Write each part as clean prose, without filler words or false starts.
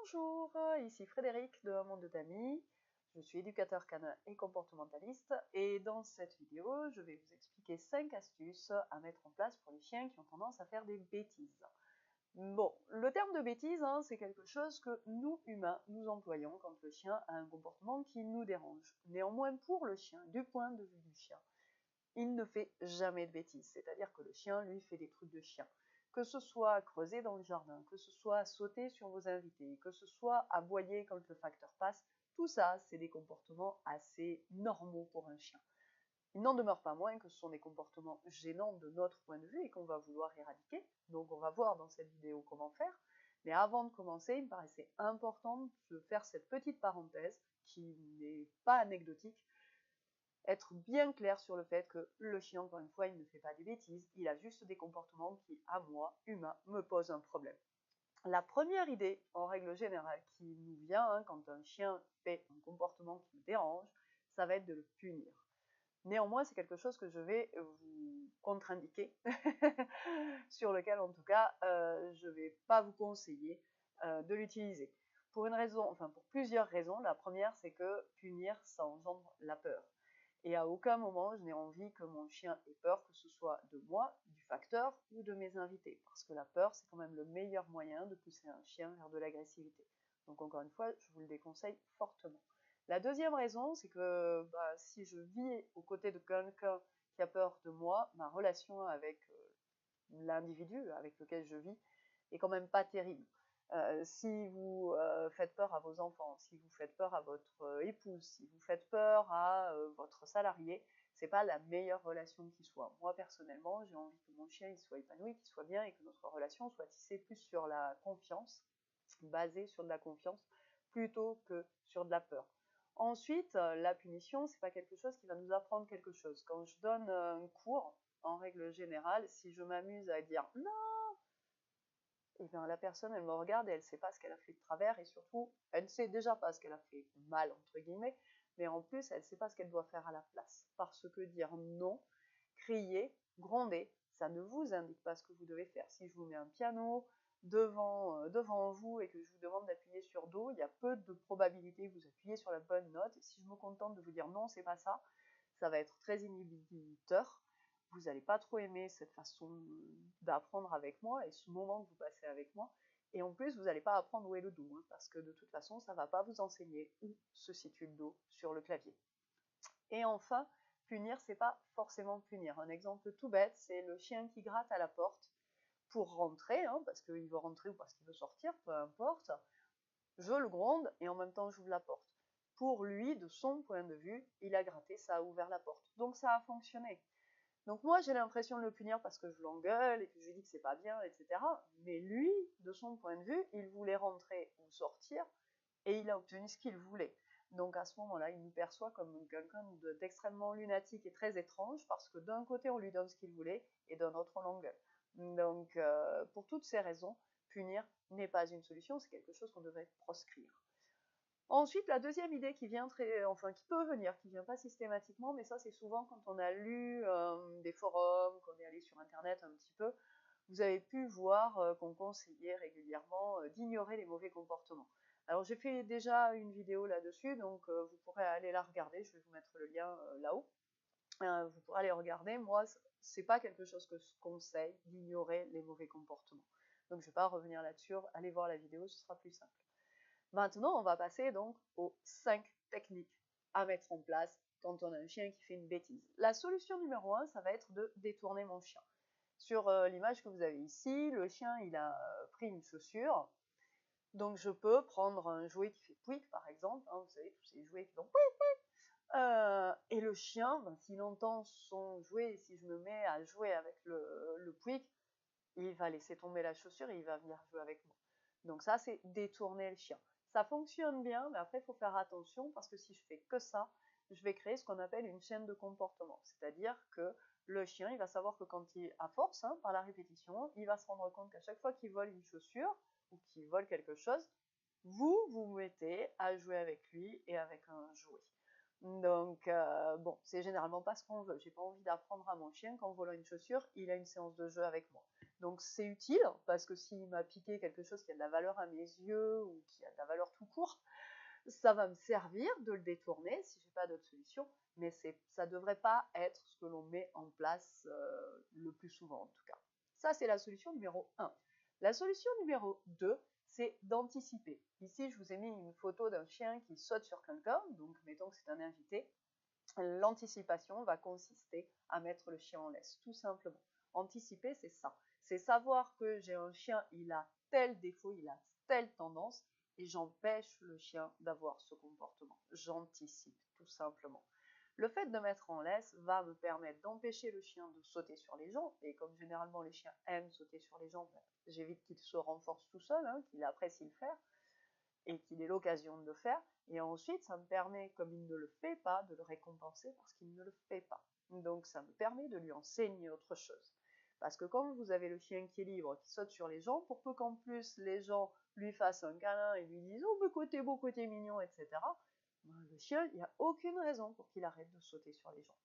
Bonjour, ici Frédéric de Un Monde d'Amis. Je suis éducateur canin et comportementaliste et dans cette vidéo, je vais vous expliquer 5 astuces à mettre en place pour les chiens qui ont tendance à faire des bêtises. Bon, le terme de bêtise, c'est quelque chose que nous, humains, nous employons quand le chien a un comportement qui nous dérange. Néanmoins, pour le chien, du point de vue du chien, il ne fait jamais de bêtises, c'est-à-dire que le chien, lui, fait des trucs de chien. Que ce soit creuser dans le jardin, que ce soit sauter sur vos invités, que ce soit aboyer quand le facteur passe, tout ça, c'est des comportements assez normaux pour un chien. Il n'en demeure pas moins que ce sont des comportements gênants de notre point de vue et qu'on va vouloir éradiquer. Donc on va voir dans cette vidéo comment faire. Mais avant de commencer, il me paraissait important de faire cette petite parenthèse qui n'est pas anecdotique, être bien clair sur le fait que le chien, encore une fois, il ne fait pas des bêtises, il a juste des comportements qui, à moi, humain, me posent un problème. La première idée, en règle générale, qui nous vient quand un chien fait un comportement qui me dérange, ça va être de le punir. Néanmoins, c'est quelque chose que je vais vous contre-indiquer, sur lequel, en tout cas, je ne vais pas vous conseiller de l'utiliser. Pour une raison, enfin pour plusieurs raisons. La première, c'est que punir, ça engendre la peur. Et à aucun moment, je n'ai envie que mon chien ait peur, que ce soit de moi, du facteur ou de mes invités. Parce que la peur, c'est quand même le meilleur moyen de pousser un chien vers de l'agressivité. Donc encore une fois, je vous le déconseille fortement. La deuxième raison, c'est que si je vis aux côtés de quelqu'un qui a peur de moi, ma relation avec l'individu avec lequel je vis est quand même pas terrible. Si vous faites peur à vos enfants, si vous faites peur à votre épouse, si vous faites peur à votre salarié, c'est pas la meilleure relation qui soit. Moi personnellement, j'ai envie que mon chien il soit épanoui, qu'il soit bien et que notre relation soit tissée plus sur la confiance, basée sur de la confiance, plutôt que sur de la peur. Ensuite, la punition, c'est pas quelque chose qui va nous apprendre quelque chose. Quand je donne un cours, en règle générale, si je m'amuse à dire non, et bien la personne elle me regarde et elle ne sait pas ce qu'elle a fait de travers et surtout elle ne sait déjà pas ce qu'elle a fait mal entre guillemets, mais en plus elle ne sait pas ce qu'elle doit faire à la place. Parce que dire non, crier, gronder, ça ne vous indique pas ce que vous devez faire. Si je vous mets un piano devant vous et que je vous demande d'appuyer sur Do, il y a peu de probabilité que vous appuyez sur la bonne note. Et si je me contente de vous dire non, c'est pas ça, ça va être très inhibiteur. Vous n'allez pas trop aimer cette façon d'apprendre avec moi et ce moment que vous passez avec moi. Et en plus, vous n'allez pas apprendre où est le Do, parce que de toute façon, ça ne va pas vous enseigner où se situe le Do sur le clavier. Et enfin, punir, c'est pas forcément punir. Un exemple tout bête, c'est le chien qui gratte à la porte pour rentrer, parce qu'il veut rentrer ou parce qu'il veut sortir, peu importe. Je le gronde et en même temps j'ouvre la porte. Pour lui, de son point de vue, il a gratté, ça a ouvert la porte. Donc ça a fonctionné. Donc moi j'ai l'impression de le punir parce que je l'engueule et que je lui dis que c'est pas bien, etc. Mais lui, de son point de vue, il voulait rentrer ou sortir et il a obtenu ce qu'il voulait. Donc à ce moment-là, il nous perçoit comme quelqu'un d'extrêmement lunatique et très étrange parce que d'un côté on lui donne ce qu'il voulait et d'un autre on l'engueule. Donc pour toutes ces raisons, punir n'est pas une solution, c'est quelque chose qu'on devrait proscrire. Ensuite, la deuxième idée qui peut venir, qui vient pas systématiquement, mais ça c'est souvent quand on a lu des forums, qu'on est allé sur internet un petit peu, vous avez pu voir qu'on conseillait régulièrement d'ignorer les mauvais comportements. Alors j'ai fait déjà une vidéo là-dessus, donc vous pourrez aller la regarder, je vais vous mettre le lien là-haut. Vous pourrez aller regarder, moi c'est pas quelque chose que je conseille d'ignorer les mauvais comportements. Donc je vais pas revenir là-dessus, allez voir la vidéo, ce sera plus simple. Maintenant, on va passer donc aux 5 techniques à mettre en place quand on a un chien qui fait une bêtise. La solution numéro 1, ça va être de détourner mon chien. Sur l'image que vous avez ici, le chien il a pris une chaussure. Donc je peux prendre un jouet qui fait pouic par exemple, vous savez, tous ces jouets qui font pouic. Et le chien, s'il entend son jouet, si je me mets à jouer avec le pouic, il va laisser tomber la chaussure et il va venir jouer avec moi. Donc ça, c'est détourner le chien. Ça fonctionne bien, mais après, il faut faire attention parce que si je fais que ça, je vais créer ce qu'on appelle une chaîne de comportement. C'est-à-dire que le chien, il va savoir que quand il, à force, par la répétition, il va se rendre compte qu'à chaque fois qu'il vole une chaussure ou qu'il vole quelque chose, vous vous mettez à jouer avec lui et avec un jouet. Donc, c'est généralement pas ce qu'on veut. J'ai pas envie d'apprendre à mon chien qu'en volant une chaussure, il a une séance de jeu avec moi. Donc c'est utile, parce que s'il m'a piqué quelque chose qui a de la valeur à mes yeux, ou qui a de la valeur tout court, ça va me servir de le détourner si j'ai pas d'autre solution, mais ça devrait pas être ce que l'on met en place le plus souvent en tout cas. Ça c'est la solution numéro 1. La solution numéro 2, c'est d'anticiper. Ici je vous ai mis une photo d'un chien qui saute sur quelqu'un, donc mettons que c'est un invité. L'anticipation va consister à mettre le chien en laisse, tout simplement. Anticiper, c'est ça. C'est savoir que j'ai un chien, il a tel défaut, il a telle tendance, et j'empêche le chien d'avoir ce comportement. J'anticipe, tout simplement. Le fait de mettre en laisse va me permettre d'empêcher le chien de sauter sur les gens, et comme généralement les chiens aiment sauter sur les gens, j'évite qu'il se renforce tout seul, qu'il apprécie le faire, et qu'il ait l'occasion de le faire. Et ensuite, ça me permet, comme il ne le fait pas, de le récompenser parce qu'il ne le fait pas. Donc ça me permet de lui enseigner autre chose. Parce que quand vous avez le chien qui est libre, qui saute sur les gens, pour peu qu'en plus les gens lui fassent un câlin et lui disent « Oh, côté beau, côté mignon, etc. », le chien, il n'y a aucune raison pour qu'il arrête de sauter sur les gens.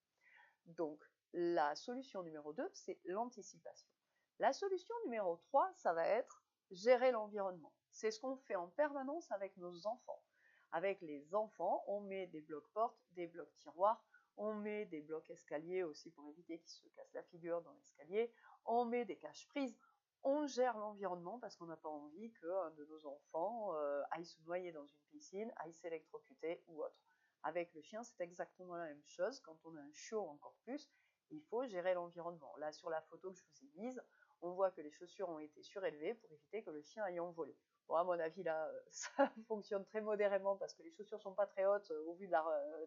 Donc la solution numéro 2, c'est l'anticipation. La solution numéro 3, ça va être gérer l'environnement. C'est ce qu'on fait en permanence avec nos enfants. Avec les enfants, on met des blocs portes, des blocs tiroirs, on met des blocs escaliers aussi pour éviter qu'ils se cassent la figure dans l'escalier, on met des caches-prises, on gère l'environnement parce qu'on n'a pas envie qu'un de nos enfants aille se noyer dans une piscine, aille s'électrocuter ou autre. Avec le chien, c'est exactement la même chose. Quand on a un chiot encore plus, il faut gérer l'environnement. Là, sur la photo que je vous ai mise, on voit que les chaussures ont été surélevées pour éviter que le chien aille en voler. Bon, à mon avis, là, ça fonctionne très modérément parce que les chaussures ne sont pas très hautes au vu de la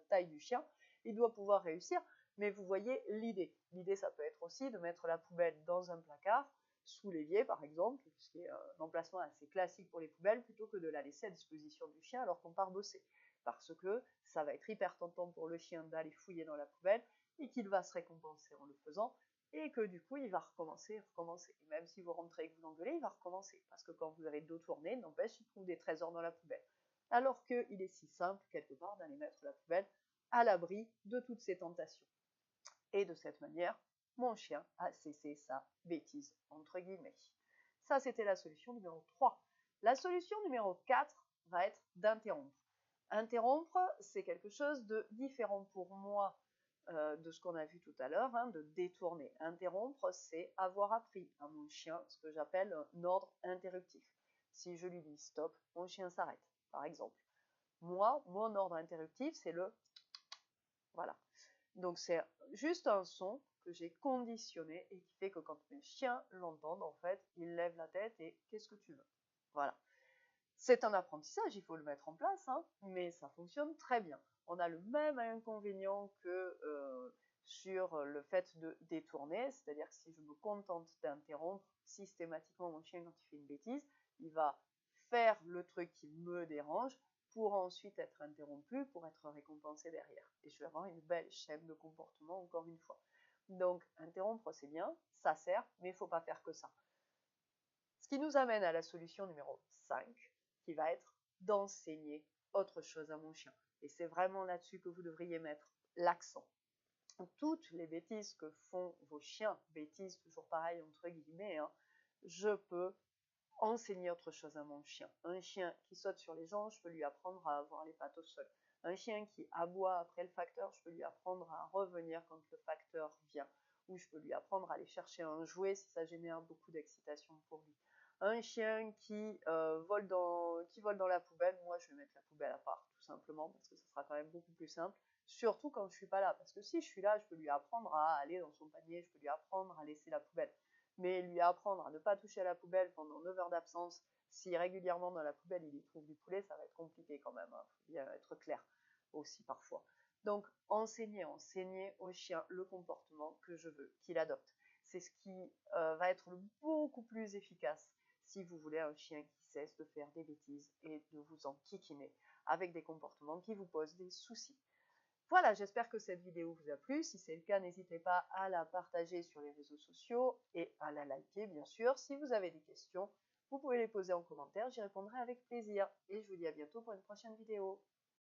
taille du chien. Il doit pouvoir réussir, mais vous voyez l'idée. L'idée, ça peut être aussi de mettre la poubelle dans un placard, sous l'évier par exemple, ce qui est un emplacement assez classique pour les poubelles, plutôt que de la laisser à disposition du chien alors qu'on part bosser. Parce que ça va être hyper tentant pour le chien d'aller fouiller dans la poubelle et qu'il va se récompenser en le faisant, et que du coup il va recommencer. Et même si vous rentrez et que vous l'engueulez, il va recommencer, parce que quand vous avez le dos tourné, n'empêche, il trouve des trésors dans la poubelle. Alors qu'il est si simple, quelque part, d'aller mettre la poubelle à l'abri de toutes ces tentations. Et de cette manière, mon chien a cessé sa bêtise, entre guillemets. Ça, c'était la solution numéro 3. La solution numéro 4 va être d'interrompre. Interrompre, c'est quelque chose de différent pour moi de ce qu'on a vu tout à l'heure, de détourner. Interrompre, c'est avoir appris à mon chien ce que j'appelle un ordre interruptif. Si je lui dis stop, mon chien s'arrête, par exemple. Moi, mon ordre interruptif, c'est le voilà. Donc c'est juste un son que j'ai conditionné et qui fait que quand mes chiens l'entendent, en fait, ils lèvent la tête et qu'est-ce que tu veux? Voilà. C'est un apprentissage, il faut le mettre en place, mais ça fonctionne très bien. On a le même inconvénient que sur le fait de détourner, c'est-à-dire que si je me contente d'interrompre systématiquement mon chien quand il fait une bêtise, il va faire le truc qui me dérange pour ensuite être interrompu, pour être récompensé derrière. Et je vais avoir une belle chaîne de comportement encore une fois. Donc interrompre c'est bien, ça sert, mais il ne faut pas faire que ça. Ce qui nous amène à la solution numéro 5, qui va être d'enseigner autre chose à mon chien. Et c'est vraiment là-dessus que vous devriez mettre l'accent. Toutes les bêtises que font vos chiens, bêtises toujours pareil entre guillemets, je peux enseigner autre chose à mon chien. Un chien qui saute sur les gens, je peux lui apprendre à avoir les pattes au sol. Un chien qui aboie après le facteur, je peux lui apprendre à revenir quand le facteur vient. Ou je peux lui apprendre à aller chercher un jouet si ça génère beaucoup d'excitation pour lui. Un chien qui vole dans la poubelle, moi je vais mettre la poubelle à part, tout simplement, parce que ce sera quand même beaucoup plus simple. Surtout quand je suis pas là, parce que si je suis là, je peux lui apprendre à aller dans son panier, je peux lui apprendre à laisser la poubelle. Mais lui apprendre à ne pas toucher à la poubelle pendant 9 heures d'absence, si régulièrement dans la poubelle il y trouve du poulet, ça va être compliqué quand même, faut bien être clair aussi parfois. Donc enseigner au chien le comportement que je veux qu'il adopte. C'est ce qui va être beaucoup plus efficace si vous voulez un chien qui cesse de faire des bêtises et de vous enquiquiner avec des comportements qui vous posent des soucis. Voilà, j'espère que cette vidéo vous a plu. Si c'est le cas, n'hésitez pas à la partager sur les réseaux sociaux et à la liker, bien sûr. Si vous avez des questions, vous pouvez les poser en commentaire, j'y répondrai avec plaisir. Et je vous dis à bientôt pour une prochaine vidéo.